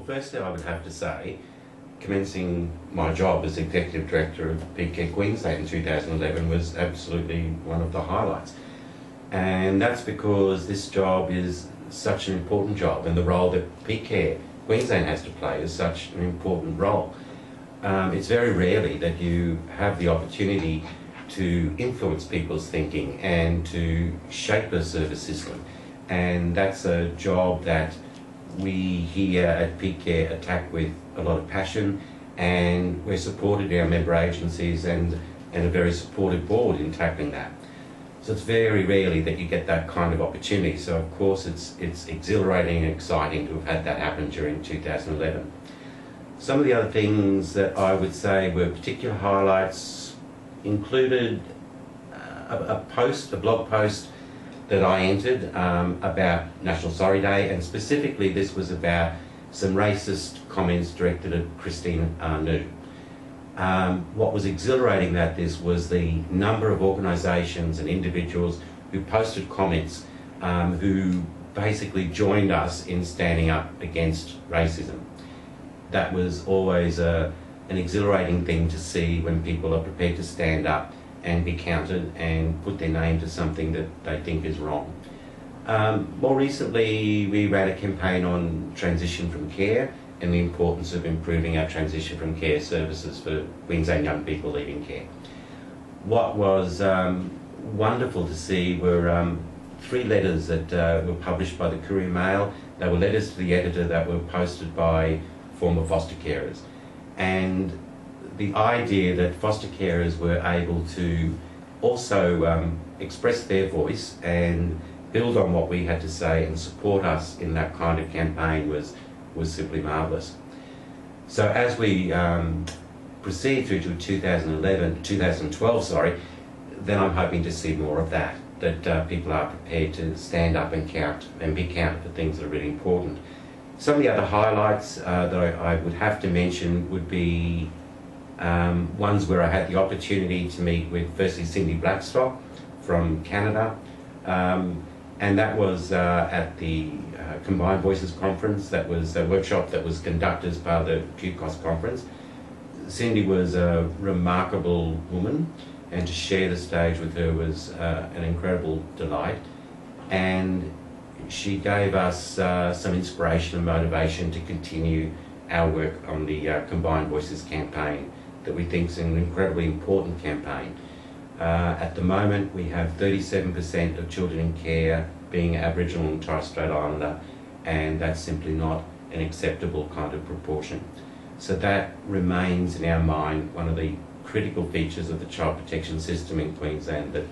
firstly, I would have to say, commencing my job as Executive Director of Peak Care Queensland in 2011 was absolutely one of the highlights. And that's because this job is such an important job, and the role that Peak Care Queensland has to play is such an important role. It's very rarely that you have the opportunity to influence people's thinking and to shape a service system. And that's a job that we here at Peak Care attack with a lot of passion, and we're supported in our member agencies and a very supportive board in tackling that. So it's very rarely that you get that kind of opportunity. So of course it's exhilarating and exciting to have had that happen during 2011. Some of the other things that I would say were particular highlights included a blog post that I entered about National Sorry Day, and specifically this was about some racist comments directed at Christine Arnoux. What was exhilarating about this was the number of organisations and individuals who posted comments who basically joined us in standing up against racism. That was always an exhilarating thing to see when people are prepared to stand up and be counted and put their name to something that they think is wrong. More recently, we ran a campaign on transition from care and the importance of improving our transition from care services for Queensland young people leaving care. What was wonderful to see were 3 letters that were published by the Courier Mail. They were letters to the editor that were posted by former foster carers. And the idea that foster carers were able to also express their voice and build on what we had to say and support us in that kind of campaign was simply marvellous. So as we proceed through to 2012, then I'm hoping to see more of that people are prepared to stand up and count and be counted for things that are really important. Some of the other highlights that I would have to mention would be ones where I had the opportunity to meet with firstly Cindy Blackstock from Canada, and that was at the Combined Voices Conference. That was a workshop that was conducted as part of the QCOS conference. Cindy was a remarkable woman, and to share the stage with her was an incredible delight. And she gave us some inspiration and motivation to continue our work on the Combined Voices campaign that we think is an incredibly important campaign. At the moment, we have 37% of children in care being Aboriginal and Torres Strait Islander, and that's simply not an acceptable kind of proportion. So that remains in our mind one of the critical features of the child protection system in Queensland that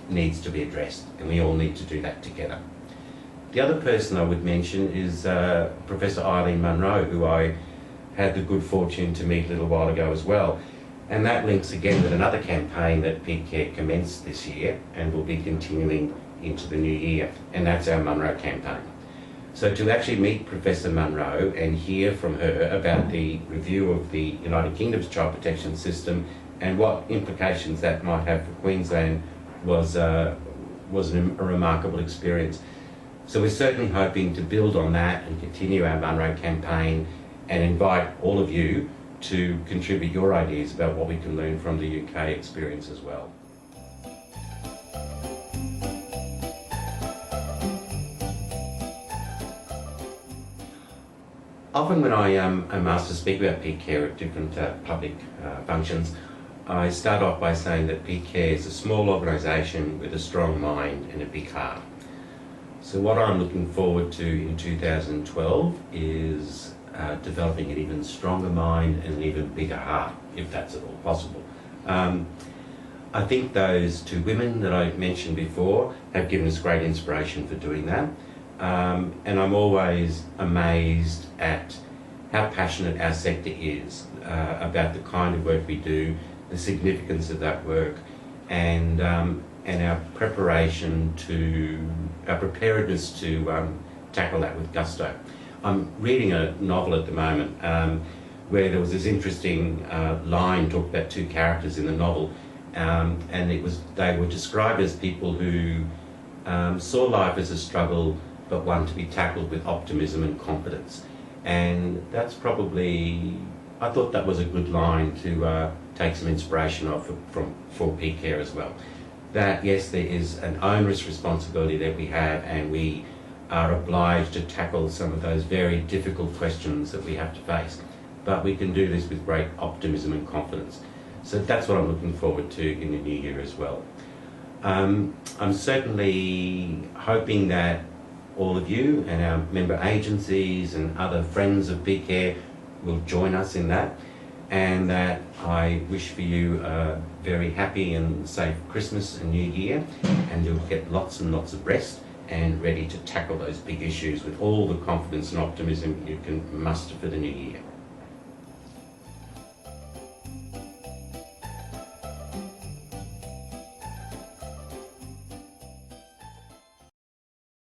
needs to be addressed, and we all need to do that together. The other person I would mention is Professor Eileen Munro, who I had the good fortune to meet a little while ago as well. And that links again with another campaign that Peak Care commenced this year and will be continuing into the new year, and that's our Munro campaign. So to actually meet Professor Munro and hear from her about the review of the United Kingdom's child protection system and what implications that might have for Queensland was a remarkable experience. So we're certainly hoping to build on that and continue our Munro campaign and invite all of you to contribute your ideas about what we can learn from the UK experience as well. Often when I'm asked to speak about Peak Care at different public functions, I start off by saying that Peak Care is a small organisation with a strong mind and a big heart. So what I'm looking forward to in 2012 is developing an even stronger mind and an even bigger heart, if that's at all possible. I think those 2 women that I mentioned before have given us great inspiration for doing that. And I'm always amazed at how passionate our sector is about the kind of work we do, the significance of that work, and our preparedness to tackle that with gusto. I'm reading a novel at the moment where there was this interesting line talked about 2 characters in the novel, and they were described as people who saw life as a struggle but one to be tackled with optimism and confidence. And that's probably, I thought that was a good line to take some inspiration off from for peak care as well. That yes, there is an onerous responsibility that we have, and we are obliged to tackle some of those very difficult questions that we have to face. But we can do this with great optimism and confidence. So that's what I'm looking forward to in the new year as well. I'm certainly hoping that all of you and our member agencies and other friends of Peak Care will join us in that, and that I wish for you a very happy and safe Christmas and New Year, and you'll get lots and lots of rest and ready to tackle those big issues with all the confidence and optimism you can muster for the new year.